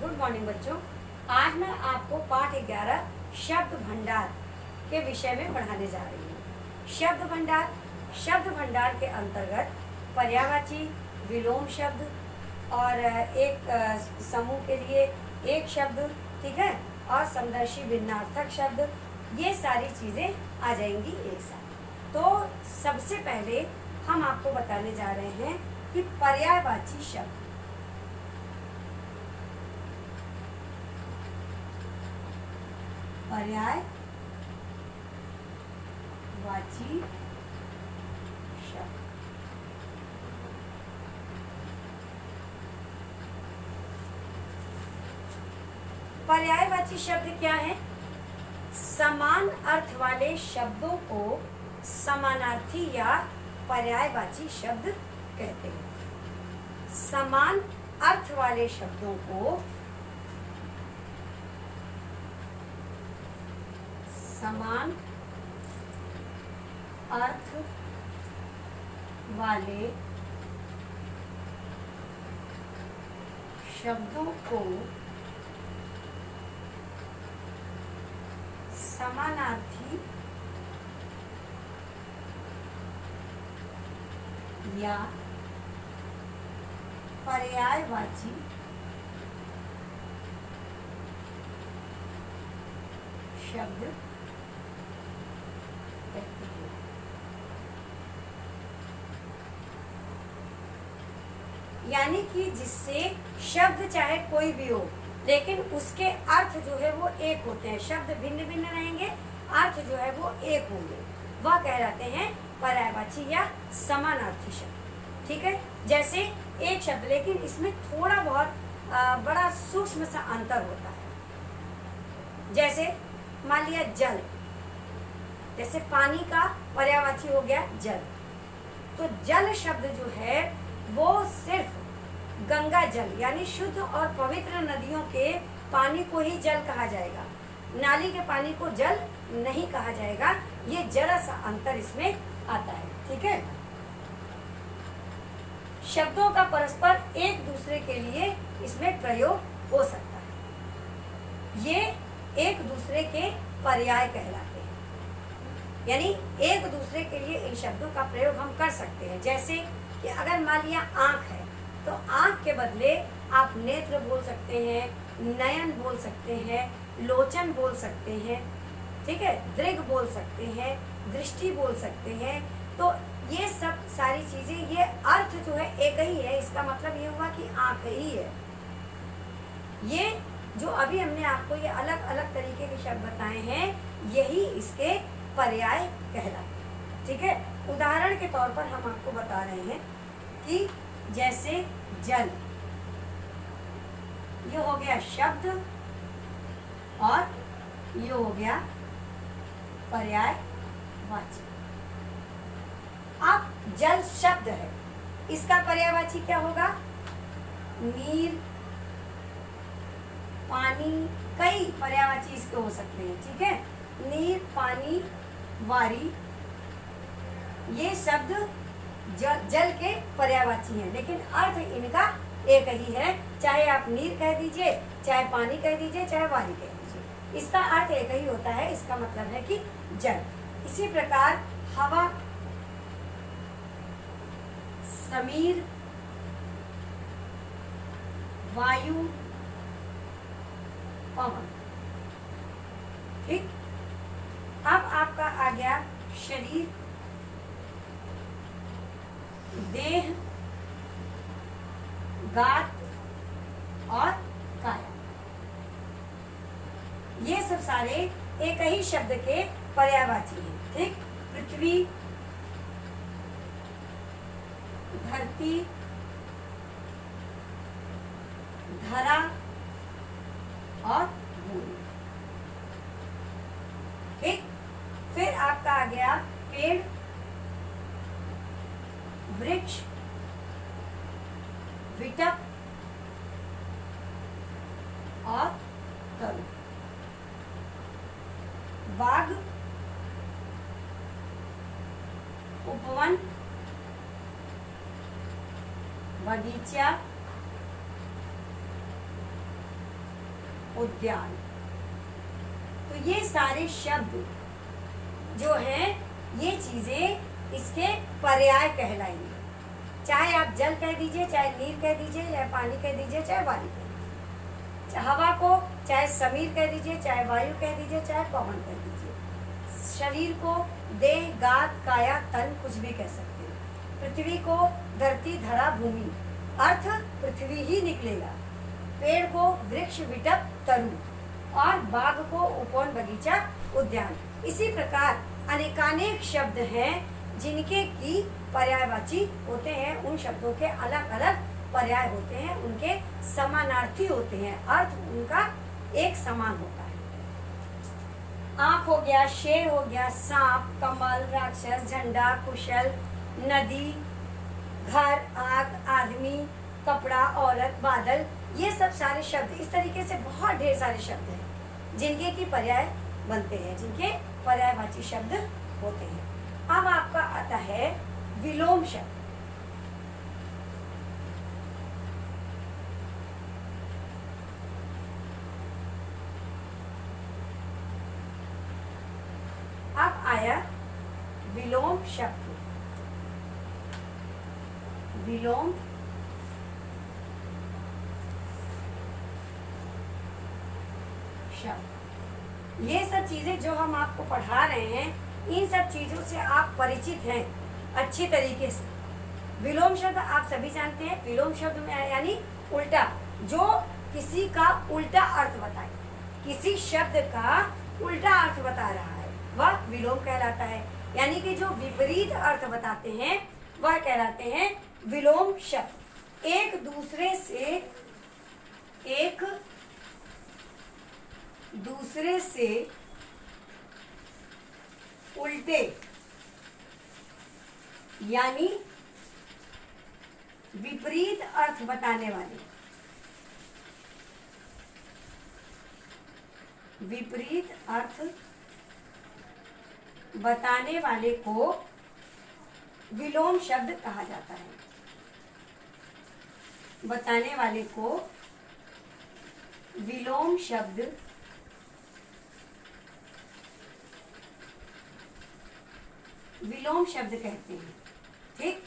Good morning बच्चों। आज मैं आपको पाठ 11 शब्द भंडार के विषय में पढ़ाने जा रही हूँ। शब्द भंडार के अंतर्गत पर्यायवाची, विलोम शब्द और एक समूह के लिए एक शब्द, ठीक है, और समदर्शी भिन्नार्थक शब्द, ये सारी चीज़ें आ जाएंगी एक साथ। तो सबसे पहले हम आपको बताने जा रहे हैं कि पर्यायवाची शब्द। पर्यायवाची शब्द। पर्यायवाची शब्द क्या है? समान अर्थ वाले शब्दों को समानार्थी या पर्यायवाची शब्द कहते हैं। समान अर्थ वाले शब्दों को समान अर्थ वाले शब्दों को समानार्थी या पर्यायवाची शब्द कहते हैं। यानी कि जिससे शब्द चाहे कोई भी हो, लेकिन उसके अर्थ जो है वो एक होते हैं। शब्द भिन्न भिन्न रहेंगे, अर्थ जो है वो एक होंगे, वह कहलाते हैं पर्यायवाची या समानार्थी शब्द। ठीक है, जैसे एक शब्द लेकिन इसमें थोड़ा बहुत बड़ा सूक्ष्म सा अंतर होता है। जैसे मान लिया जल, जैसे पानी का पर्यायवाची हो गया जल। तो जल शब्द जो है वो सिर्फ गंगा जल यानी शुद्ध और पवित्र नदियों के पानी को ही जल कहा जाएगा, नाली के पानी को जल नहीं कहा जाएगा। ये जरा सा अंतर इसमें आता है। ठीक है, शब्दों का परस्पर एक दूसरे के लिए इसमें प्रयोग हो सकता है। ये एक दूसरे के पर्याय कहलाते हैं, यानी एक दूसरे के लिए इन शब्दों का प्रयोग हम कर सकते हैं। जैसे कि अगर मान लिया आंख है तो आंख के बदले आप नेत्र बोल सकते हैं, नयन बोल सकते हैं, लोचन बोल सकते हैं, ठीक है, दृग बोल सकते हैं, दृष्टि बोल सकते हैं। तो ये सब सारी चीजें, ये अर्थ जो है एक ही है। इसका मतलब ये हुआ कि आंख ही है। ये जो अभी हमने आपको ये अलग अलग तरीके के शब्द बताए हैं, यही इसके पर्याय कहलाते हैं। ठीक है, उदाहरण के तौर पर हम आपको बता रहे हैं कि जैसे जल, ये हो गया शब्द और ये हो गया पर्यायवाची। अब जल शब्द है, इसका पर्यायवाची क्या होगा? नीर, पानी, कई पर्यायवाची इसके हो सकते हैं। ठीक है, नीर, पानी, वारी, ये शब्द जल के पर्यायवाची हैं, लेकिन अर्थ इनका एक ही है। चाहे आप नीर कह दीजिए, चाहे पानी कह दीजिए, चाहे वारी कह दीजिए, इसका अर्थ एक ही होता है। इसका मतलब है कि जल। इसी प्रकार हवा, समीर, वायु, पवन। ठीक, अब आपका आ गया शरीर, देह, गात और काया। ये सब सारे एक ही शब्द के पर्यायवाची हैं। ठीक, पृथ्वी, धरती, धरा और भूमि। ठीक, फिर आपका आ गया पेड़, वृक्ष, विटप और तरु। बाग, उपवन, बगीचा उद्यान। तो ये सारे शब्द जो हैं ये चीजें इसके पर्याय कहलाएंगे। चाहे आप जल कह दीजिए, चाहे नीर कह दीजिए, चाहे पानी कह दीजिए, चाहे वायु कह दीजिए, चाहे हवा को चाहे समीर कह दीजिए, चाहे वायु कह दीजिए, चाहे पवन कह दीजिए। शरीर को देह, गात, काया, तन कुछ भी कह सकते हैं। पृथ्वी को धरती, धरा, भूमि, अर्थ पृथ्वी ही निकलेगा। पेड़ को वृक्ष, विटप, तरु और बाग को उपवन, बगीचा, उद्यान। इसी प्रकार अनेकानेक शब्द हैं जिनके की पर्यायवाची होते हैं। उन शब्दों के अलग अलग पर्याय होते हैं, उनके समानार्थी होते हैं, अर्थ उनका एक समान होता है। आंख हो गया, शेर हो गया, सांप, कमल, राक्षस, झंडा, कुशल, नदी, घर, आग, आदमी, कपड़ा, औरत, बादल, ये सब सारे शब्द, इस तरीके से बहुत ढेर सारे शब्द हैं जिनके की पर्याय बनते हैं, जिनके पर्यायवाची शब्द होते हैं। अब आपका आता है विलोम शब्द। अब आया विलोम शब्द। विलोम शब्द, ये सब चीजें जो हम आपको पढ़ा रहे हैं, इन सब चीजों से आप परिचित हैं अच्छी तरीके से। विलोम शब्द आप सभी जानते हैं। विलोम शब्द में यानी उल्टा, जो किसी का उल्टा अर्थ बताए, किसी शब्द का उल्टा अर्थ बता रहा है, वह विलोम कहलाता है। यानी कि जो विपरीत अर्थ बताते हैं वह कहलाते हैं विलोम शब्द। एक दूसरे से उल्टे यानी विपरीत अर्थ बताने वाले, विपरीत अर्थ बताने वाले को विलोम शब्द कहा जाता है। बताने वाले को विलोम शब्द कहते हैं। ठीक,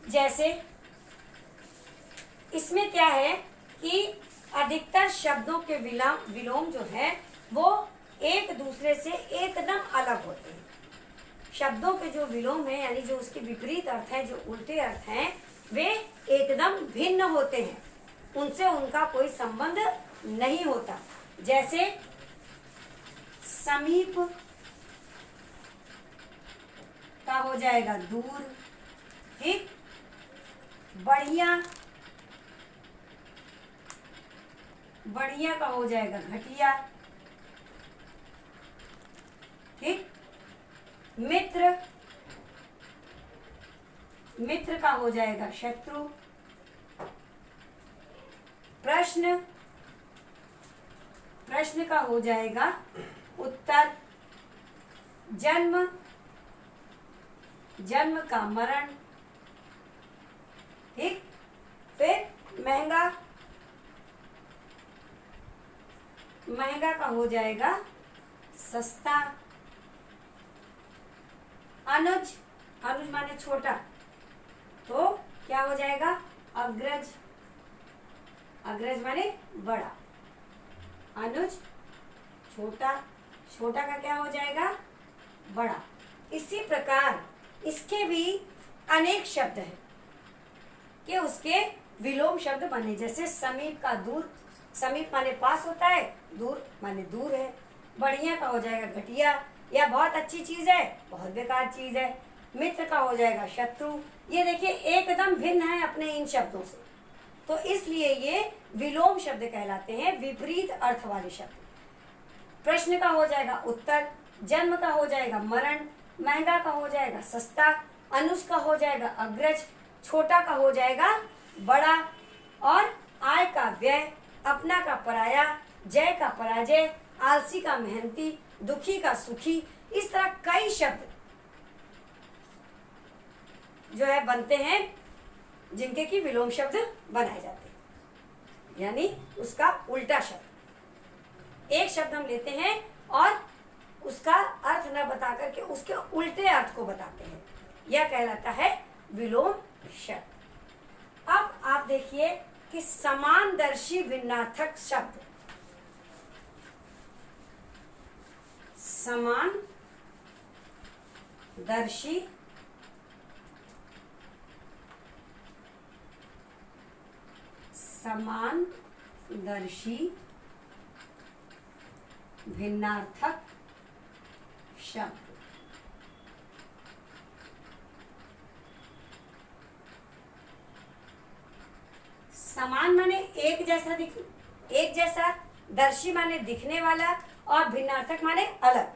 जैसे इसमें क्या है कि अधिकतर शब्दों के विलोम जो है वो एक दूसरे से एकदम अलग होते हैं। शब्दों के जो विलोम है यानी जो उसके विपरीत अर्थ है, जो उल्टे अर्थ हैं, वे एकदम भिन्न होते हैं, उनसे उनका कोई संबंध नहीं होता। जैसे समीप का हो जाएगा दूर, ठीक। बढ़िया, बढ़िया का हो जाएगा घटिया, ठीक। मित्र, मित्र का हो जाएगा शत्रु। प्रश्न, प्रश्न का हो जाएगा उत्तर। जन्म, जन्म का मरण, ठीक। फिर महंगा, महंगा का हो जाएगा सस्ता। अनुज, अनुज माने छोटा, तो क्या हो जाएगा अग्रज, अग्रज माने बड़ा। अनुज छोटा, छोटा का क्या हो जाएगा बड़ा। इसी प्रकार इसके भी अनेक शब्द हैं कि उसके विलोम शब्द बने। जैसे समीप का दूर, समीप माने पास होता है, दूर माने दूर है। बढ़िया का हो जाएगा घटिया, या बहुत अच्छी चीज है, बहुत बेकार चीज है। मित्र का हो जाएगा शत्रु। ये देखिए एकदम भिन्न है अपने इन शब्दों से, तो इसलिए ये विलोम शब्द कहलाते हैं, विपरीत अर्थ वाले शब्द। प्रश्न का हो जाएगा उत्तर, जन्म का हो जाएगा मरण, महंगा का हो जाएगा सस्ता, अनुज का हो जाएगा अग्रज, छोटा का हो जाएगा बड़ा, और आय का व्यय, अपना का पराया, जय का पराजय, आलसी का मेहनती, दुखी का सुखी। इस तरह कई शब्द जो है बनते हैं जिनके की विलोम शब्द बनाए जाते हैं, यानी उसका उल्टा शब्द। एक शब्द हम लेते हैं और उसका अर्थ न बता करके उसके उल्टे अर्थ को बताते हैं, यह कहलाता है विलोम शब्द। अब आप देखिए कि समानदर्शी भिन्नार्थक शब्द, समानदर्शी भिन्नार्थक शब्द। समान माने एक जैसा, दर्शी माने दिखने वाला, और भिन्नार्थक माने अलग।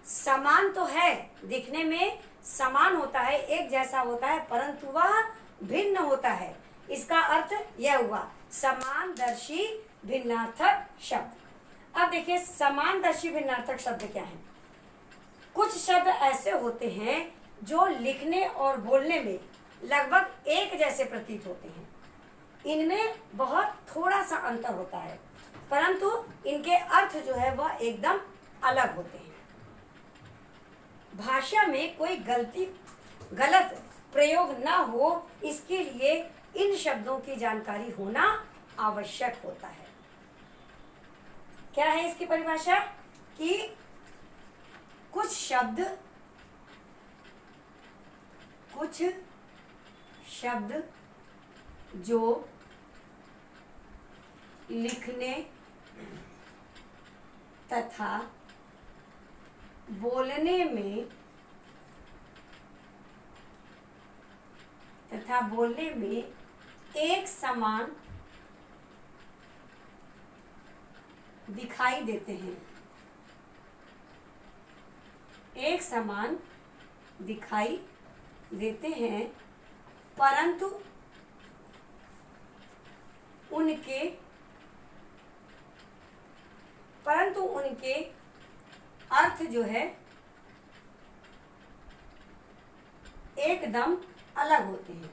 समान तो है, दिखने में समान होता है, एक जैसा होता है, परंतु वह भिन्न होता है। इसका अर्थ यह हुआ समानदर्शी भिन्नार्थक शब्द। अब देखिए समानदर्शी भिन्नार्थक शब्द क्या है। कुछ शब्द ऐसे होते हैं जो लिखने और बोलने में लगभग एक जैसे प्रतीत होते हैं, इनमें बहुत थोड़ा सा अंतर होता है, परंतु इनके अर्थ जो है वह एकदम अलग होते हैं। भाषा में कोई गलत प्रयोग न हो, इसके लिए इन शब्दों की जानकारी होना आवश्यक होता है। क्या है इसकी परिभाषा? कि कुछ शब्द जो लिखने तथा बोलने में एक समान दिखाई देते हैं, परंतु उनके अर्थ जो है एकदम अलग होते हैं,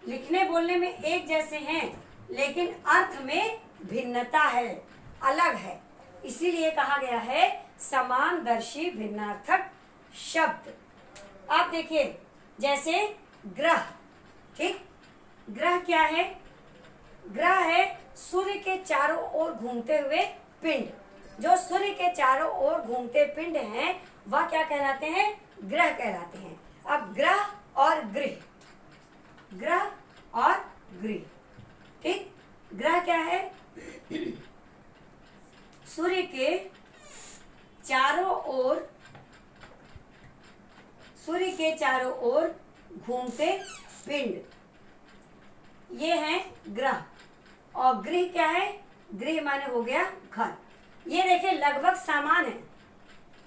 लिखने बोलने में एक जैसे हैं, लेकिन अर्थ में भिन्नता है, अलग है। इसीलिए कहा गया है समानदर्शी भिन्नार्थक शब्द। आप देखिए जैसे ग्रह, ठीक, ग्रह क्या है? ग्रह है सूर्य के चारों ओर घूमते हुए पिंड। जो सूर्य के चारों ओर घूमते पिंड हैं वह क्या कहलाते हैं? ग्रह कहलाते हैं। अब ग्रह और गृह, ठीक, ग्रह क्या है? सूर्य के चारों ओर घूमते पिंड, ये है ग्रह। और गृह क्या है? गृह माने हो गया घर। ये देखिए लगभग समान है,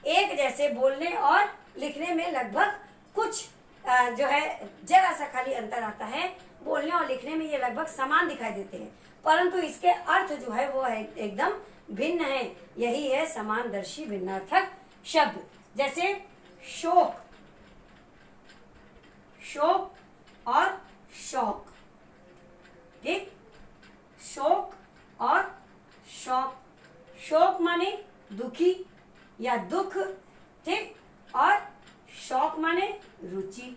एक जैसे बोलने और लिखने में लगभग कुछ जो है जरा सा खाली अंतर आता है। बोलने और लिखने में ये लगभग समान दिखाई देते हैं, परंतु इसके अर्थ जो है वो एकदम भिन्न है। यही है समानदर्शी भिन्नार्थक शब्द। जैसे शोक और शौक, ठीक, शोक और शौक। शोक माने दुखी या दुख, ठीक, और शौक माने रुचि।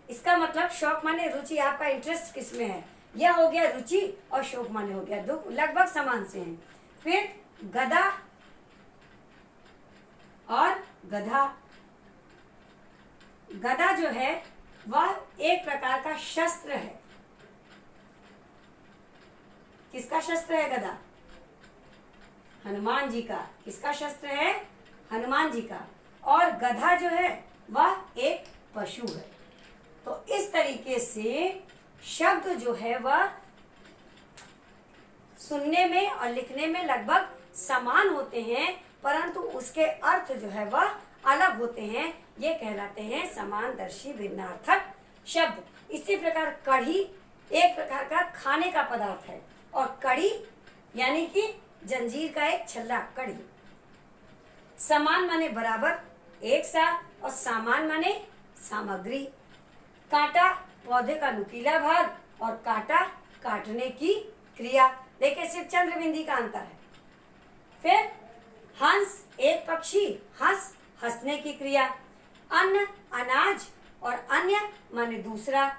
इसका मतलब शौक माने रुचि, आपका इंटरेस्ट किसमें है, यह हो गया रुचि, और शोक माने हो गया दुख, लगभग समान से हैं। फिर गधा और गधा। गधा जो है वह एक प्रकार का शस्त्र है। किसका शस्त्र है गधा? हनुमान जी का। किसका शस्त्र है? हनुमान जी का। और गधा जो है वह एक पशु है। तो इस तरीके से शब्द जो है वह सुनने में और लिखने में लगभग समान होते हैं, परंतु उसके अर्थ जो है वह अलग होते हैं। ये कहलाते हैं समानदर्शी भिन्नार्थक शब्द। इसी प्रकार कढ़ी एक प्रकार का खाने का पदार्थ है, और कड़ी यानी कि जंजीर का एक छल्ला, कड़ी। समान माने बराबर, एक साथ, और सामान माने सामग्री। कांटा पौधे का नुकीला भाग, और कांटा काटने की क्रिया। देखिए सिर्फ चंद्र बिंदी का अंतर है। फिर हंस एक पक्षी, हंस हंसने की क्रिया। अन्न अनाज, और अन्य माने दूसरा।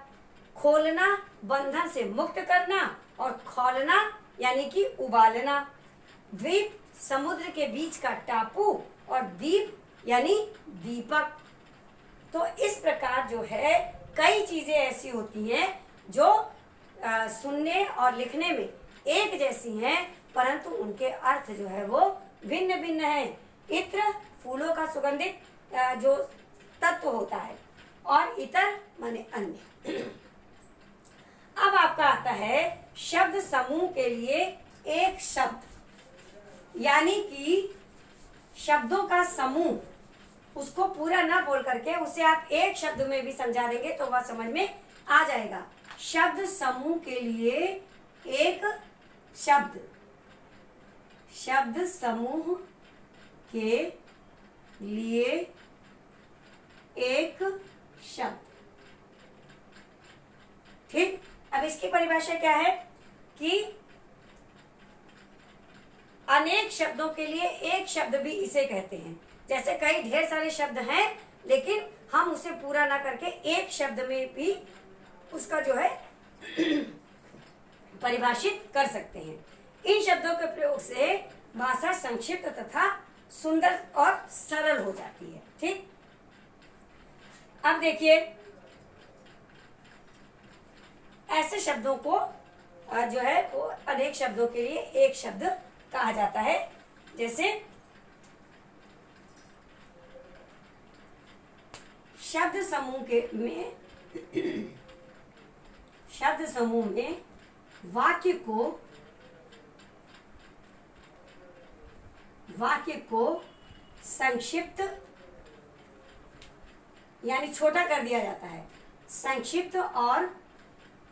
खोलना बंधन से मुक्त करना, और खोलना यानी कि उबालना। द्वीप समुद्र के बीच का टापू, और दीप यानी दीपक। तो इस प्रकार जो है कई चीजें ऐसी होती हैं जो सुनने और लिखने में एक जैसी हैं, परंतु उनके अर्थ जो है वो भिन्न भिन्न है। इत्र फूलों का सुगंधित जो तत्व होता है, और इतर माने अन्य। अब आपका आता है शब्द समूह के लिए एक शब्द, यानी कि शब्दों का समूह, उसको पूरा ना बोल करके उसे आप एक शब्द में भी समझा देंगे तो वह समझ में आ जाएगा। शब्द समूह के लिए एक शब्द, शब्द समूह के लिए एक शब्द। ठीक, अब इसकी परिभाषा क्या है कि अनेक शब्दों के लिए एक शब्द भी इसे कहते हैं। जैसे कई ढेर सारे शब्द हैं, लेकिन हम उसे पूरा ना करके एक शब्द में भी उसका जो है परिभाषित कर सकते हैं। इन शब्दों के प्रयोग से भाषा संक्षिप्त तथा सुंदर और सरल हो जाती है। ठीक, अब देखिए ऐसे शब्दों को जो है वो अनेक शब्दों के लिए एक शब्द कहा जाता है। जैसे शब्द समूह में वाक्य को संक्षिप्त यानी छोटा कर दिया जाता है, संक्षिप्त और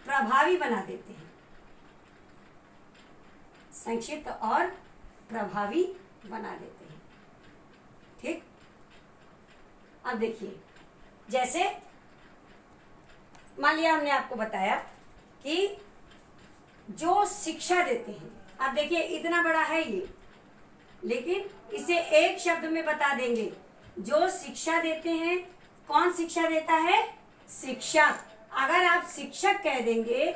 प्रभावी बना देते हैं, संक्षिप्त और प्रभावी बना देते हैं। ठीक, अब देखिए जैसे मान लिया हमने आपको बताया कि जो शिक्षा देते हैं, अब देखिए इतना बड़ा है ये, लेकिन इसे एक शब्द में बता देंगे। जो शिक्षा देते हैं, कौन शिक्षा देता है? शिक्षक। अगर आप शिक्षक कह देंगे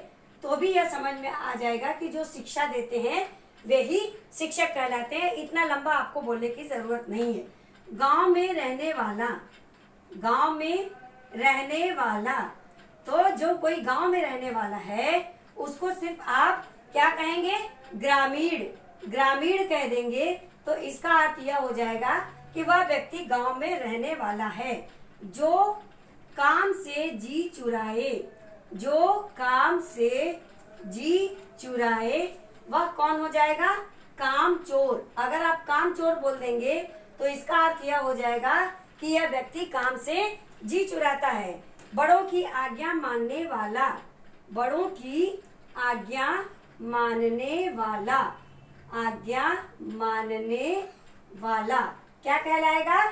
तो भी यह समझ में आ जाएगा कि जो शिक्षा देते हैं वे ही शिक्षक कहलाते हैं। इतना लंबा आपको बोलने की जरूरत नहीं है। गांव में रहने वाला, गांव में रहने वाला, तो जो कोई गांव में रहने वाला है उसको सिर्फ आप क्या कहेंगे? ग्रामीण। ग्रामीण कह देंगे तो इसका अर्थ यह हो जाएगा कि वह व्यक्ति गांव में रहने वाला है। जो काम से जी चुराए, जो काम से जी चुराए वह कौन हो जाएगा? काम चोर। अगर आप काम चोर बोल देंगे तो इसका अर्थ यह हो जाएगा कि यह व्यक्ति काम से जी चुराता है। बड़ों की आज्ञा मानने वाला, बड़ों की आज्ञा मानने वाला, आज्ञा मानने वाला क्या कहलाएगा?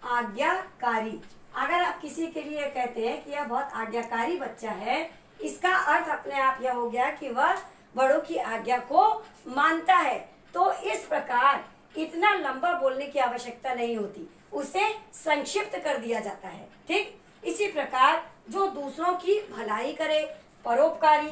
आज्ञाकारी। अगर आप किसी के लिए कहते हैं कि यह बहुत आज्ञाकारी बच्चा है, इसका अर्थ अपने आप यह हो गया कि वह बड़ों की आज्ञा को मानता है। तो इस प्रकार इतना लंबा बोलने की आवश्यकता नहीं होती, उसे संक्षिप्त कर दिया जाता है। ठीक, इसी प्रकार जो दूसरों की भलाई करे, परोपकारी,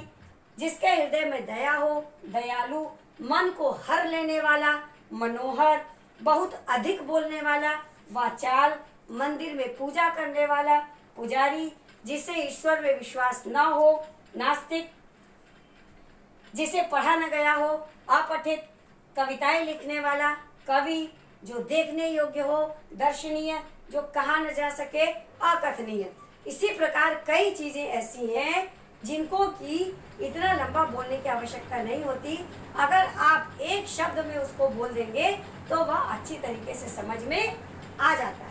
जिसके हृदय में दया हो, दयालु, मन को हर लेने वाला, मनोहर, बहुत अधिक बोलने वाला, वाचाल, मंदिर में पूजा करने वाला, पुजारी, जिसे ईश्वर में विश्वास न हो, नास्तिक, जिसे पढ़ा न गया हो, अपठित, कविताएं लिखने वाला, कवि, जो देखने योग्य हो, दर्शनीय, जो कहा न जा सके, अकथनीय। इसी प्रकार कई चीजें ऐसी हैं जिनको कि इतना लंबा बोलने की आवश्यकता नहीं होती। अगर आप एक शब्द में उसको बोल देंगे तो वह अच्छी तरीके से समझ में आ जाता है।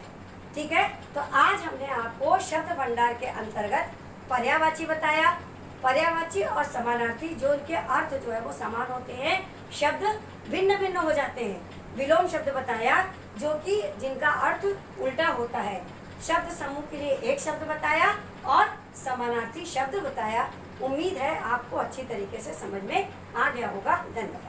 ठीक है, तो आज हमने आपको शब्द भंडार के अंतर्गत पर्यायवाची बताया। पर्यायवाची और समानार्थी जो उनके अर्थ जो है वो समान होते हैं, शब्द भिन्न भिन्न हो जाते हैं। विलोम शब्द बताया जो कि जिनका अर्थ उल्टा होता है। शब्द समूह के लिए एक शब्द बताया और समानार्थी शब्द बताया। उम्मीद है आपको अच्छी तरीके से समझ में आ गया होगा। धन्यवाद।